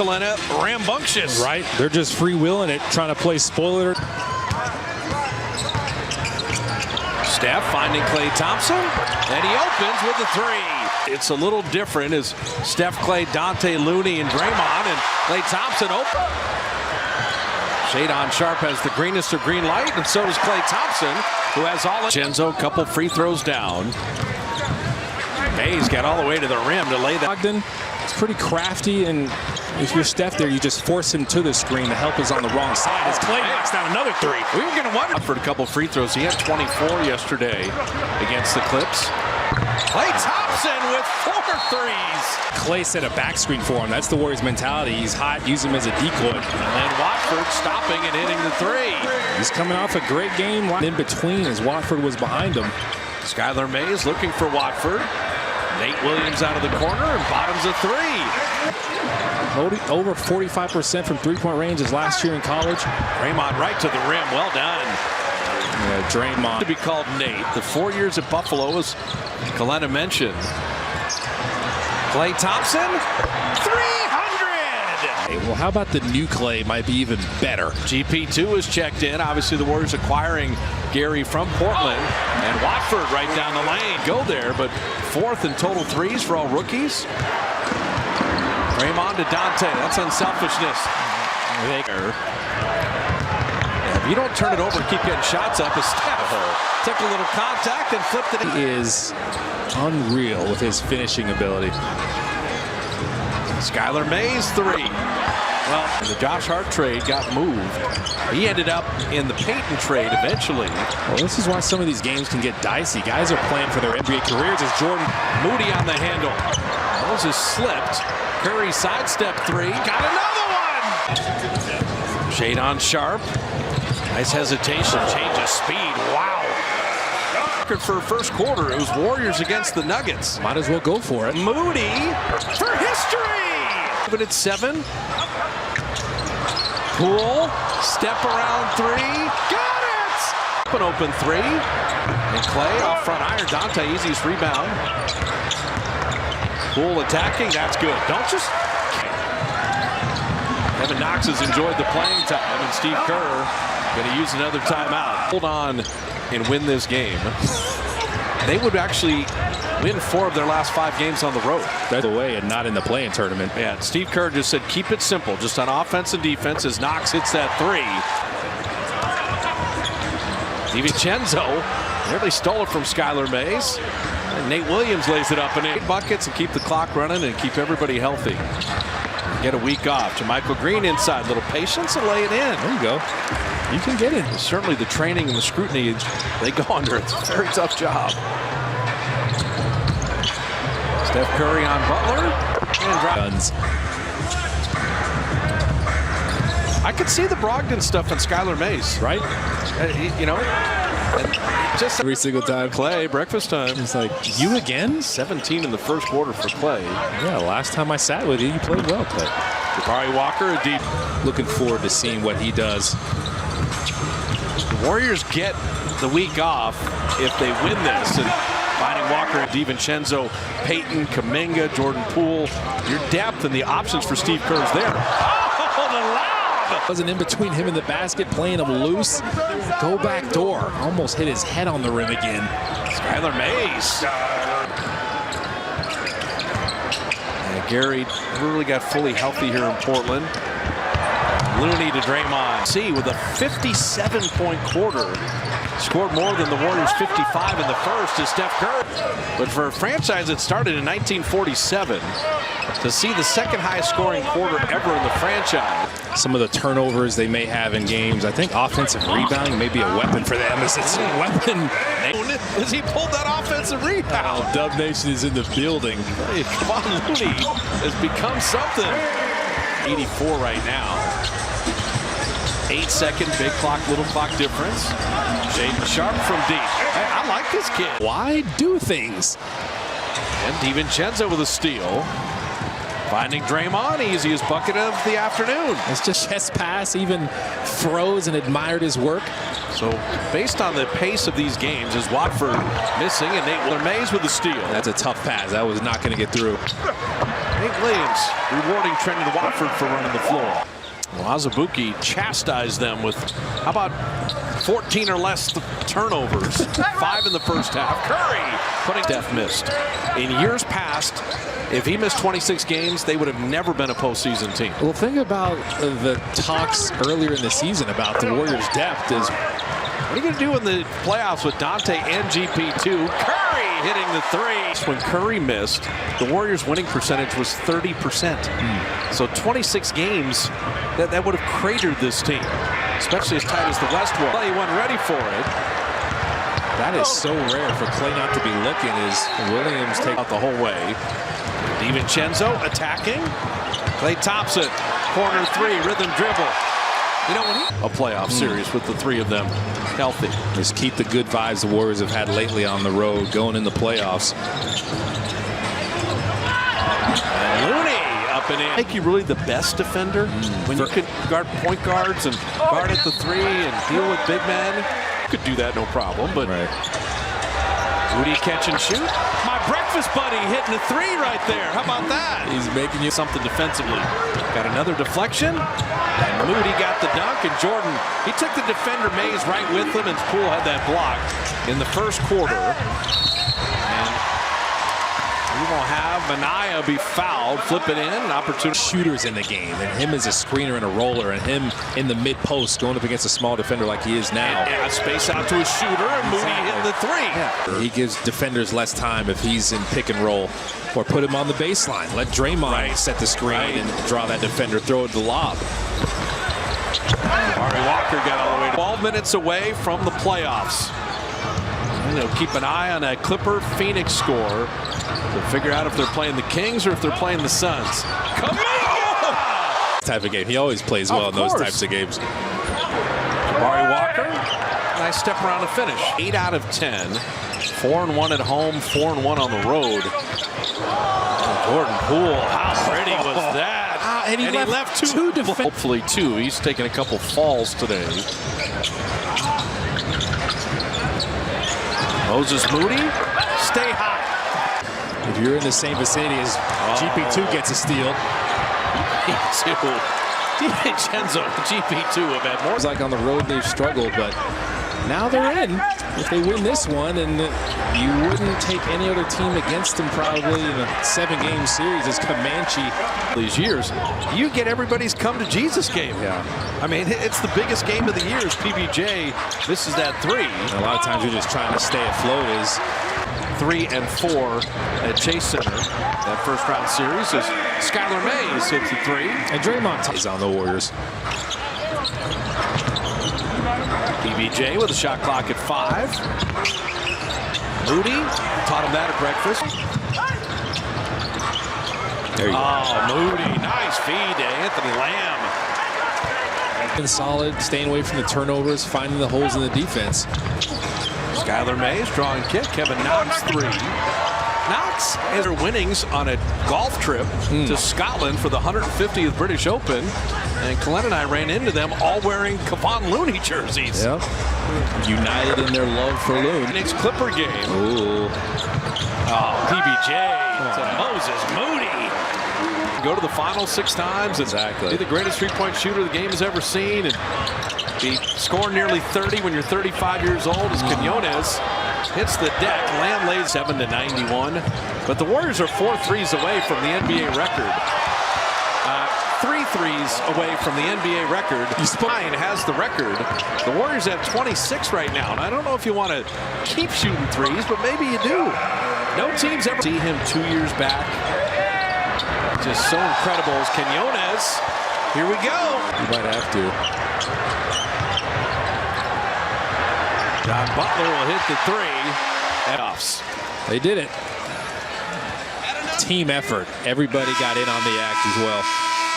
Galena rambunctious. Right, they're just freewheeling it, trying to play spoiler. Steph finding Klay Thompson, and he opens with the three. It's a little different as Steph, Klay, Dante, Looney, and Draymond, and Klay Thompson open. Shadon Sharp has the greenest of green light, and so does Klay Thompson, who has all. Genzo, couple free throws down. Mays got all the way to the rim to lay that. Ogden, it's pretty crafty, and if you're Steph there, you just force him to the screen. The help is on the wrong side. As Klay knocks down another three. We were going to wonder for a couple free throws. He had 24 yesterday against the Clips. Klay Thompson with 4 threes. Klay set a back screen for him. That's the Warriors' mentality. He's hot, use him as a decoy. And Watford stopping and hitting the three. He's coming off a great game in between as Watford was behind him. Skylar Mays looking for Watford. Nate Williams out of the corner and bottoms a three. Over 45% from three-point range as last year in college. Draymond right to the rim. Well done. Yeah, Draymond. To be called Nate. The 4 years at Buffalo, as Galena mentioned. Klay Thompson, 300! Well, how about the new Klay? Might be even better. GP2 is checked in. Obviously, the Warriors acquiring Gary from Portland. And Watford right down the lane. Go there, but 4th in total threes for all rookies. Draymond to Dante. That's unselfishness. If you don't turn it over and keep getting shots up, a Steph took a little contact and flipped it. He is unreal with his finishing ability. Skylar Mays, 3. Well, the Josh Hart trade got moved. He ended up in the Payton trade eventually. Well, this is why some of these games can get dicey. Guys are playing for their NBA careers. As Jordan Moody on the handle. Moses slipped. Curry sidestep 3. Got another one! Shadon Sharp. Nice hesitation. Change of speed. Wow. For first quarter, it was Warriors against the Nuggets. Might as well go for it. Moody for history. But it's 7. Poole, step around 3. Got it! An open 3. And Klay off front iron. Dante, easiest rebound. Poole attacking. That's good. Don't just. Kevin Knox has enjoyed the playing time, and Steve Kerr going to use another timeout. Hold on and win this game. They would actually win 4 of their last 5 games on the road. That's the way, and not in the play-in tournament. Yeah, Steve Kerr just said keep it simple, just on offense and defense as Knox hits that 3. DiVincenzo nearly stole it from Skylar Mays. And Nate Williams lays it up and 8 buckets and keep the clock running and keep everybody healthy. Get a week off. JaMychal Green inside, little patience and lay it in. There you go. You can get it. Certainly the training and the scrutiny they go under. It's a very tough job. Steph Curry on Butler. And Guns. I could see the Brogdon stuff in Skylar Mays. Right? You know, just every single time. Klay, breakfast time. It's like, you again? 17 in the first quarter for Klay. Yeah, last time I sat with you, you played well, Klay. Jabari Walker, a deep. Looking forward to seeing what he does. The Warriors get the week off if they win this. And finding Walker and DiVincenzo, Payton, Kuminga, Jordan Poole. Your depth and the options for Steve Kerr is there. Oh, the lob! Wasn't in between him and the basket, playing him loose. Go back door. Almost hit his head on the rim again. Skylar Mays. And Gary really got fully healthy here in Portland. Looney to Draymond. With a 57-point quarter. Scored more than the Warriors' 55 in the first is Steph Curry. But for a franchise that started in 1947, to see the second highest scoring quarter ever in the franchise. Some of the turnovers they may have in games, I think offensive rebounding may be a weapon for them. It's a weapon. As he pulled that offensive rebound. Oh, Dub Nation is in the building. Hey, Kevon Looney has become something. 84 right now. 8-second big clock, little clock difference. Shadon Sharp from deep. Hey, I like this kid. Why do things? And DiVincenzo with a steal. Finding Draymond, easiest bucket of the afternoon. It's just chest pass, even froze and admired his work. So based on the pace of these games, is Watford missing, and Nate Mays with the steal. That's a tough pass. That was not going to get through. Hank Williams rewarding Trenton Watford for running the floor. Well, Azubuike chastised them with, how about 14 or less turnovers, 5 in the first half. Curry putting Steph missed. In years past, if he missed 26 games, they would have never been a postseason team. Well, think about the talks earlier in the season about the Warriors' depth is, what are you going to do in the playoffs with Dante and GP2? Curry hitting the three. When Curry missed, the Warriors' winning percentage was 30%. So 26 games, that would have cratered this team, especially as tight as the West was. He wasn't ready for it. that is so rare for Klay not to be looking as Williams take Out the whole way. DiVincenzo attacking. Klay Thompson, corner three, rhythm dribble. You know, when a playoff series with the three of them healthy. Just keep the good vibes the Warriors have had lately on the road going in the playoffs. And Looney up and in. I think he's really the best defender when you can guard point guards and guard at the three and deal with big men. Could do that no problem, but Moody catch and shoot. My breakfast buddy hitting a three right there. How about that? He's making you Something defensively. Got another deflection. And Moody got the dunk, and Jordan, he took the defender Mays right with him, and Poole had that blocked in the first quarter. And we will have Minaya be fouled, flip it in, an opportunity. shooters in the game, and him as a screener and a roller, and him in the mid post going up against a small defender like he is now. Yeah, space out to his shooter, and Moody hitting the three. He gives defenders less time if he's in pick and roll, or put him on the baseline. Let Draymond set the screen and draw that defender, throw it to the lob. Ari Walker got all the way 12 minutes away from the playoffs. And they'll keep an eye on that Clipper-Phoenix score to figure out if they're playing the Kings or if they're playing the Suns. Type of game. He always plays well in those types of games. Ari Walker, nice step around to finish. 8 out of 10. 4-1 at home, 4-1 on the road. Jordan Poole, how pretty was that? And he left two defenders. Hopefully two. He's taken a couple falls today. Moses Moody, stay hot. If you're in the same vicinity as GP2 gets a steal. DiVincenzo, GP2 have had more. It's like on the road they've struggled, but now they're in. If they win this one, and you wouldn't take any other team against them probably in a 7-game series as Comanche. These years, you get everybody's come to Jesus game. Yeah. I mean, it's the biggest game of the year. Is PBJ. This is that three. And a lot of times you're just trying to stay afloat. Is 3 and 4 at Chase Center. That first round series is Skylar Mays hits the three. And Draymond is on the Warriors. PBJ with a shot clock at 5. Moody taught him that at breakfast. There you go. Moody, nice feed to Anthony Lamb. Been solid, staying away from the turnovers, finding the holes in the defense. Skylar Mays drawing kick. Kevin Knox three. Knox has her winnings on a golf trip to Scotland for the 150th British Open. And Colin and I ran into them all wearing Kevon Looney jerseys. Yep. United in their love for Loon. Next Clipper game. Ooh. PBJ to Moses Moody. Go to the final 6 times and be the greatest three-point shooter the game has ever seen. And be scoring nearly 30 when you're 35 years old as Quinones hits the deck. Lamb lays 7-91. But the Warriors are 4 threes away from the NBA record. 3 threes away from the NBA record. Spine has the record. The Warriors have 26 right now. And I don't know if you want to keep shooting threes, but maybe you do. No team's ever see him 2 years back. Just so incredible as Quinones. Here we go. You might have to. John Butler will hit the three. Offs. They did it. Team effort. Everybody got in on the act as well.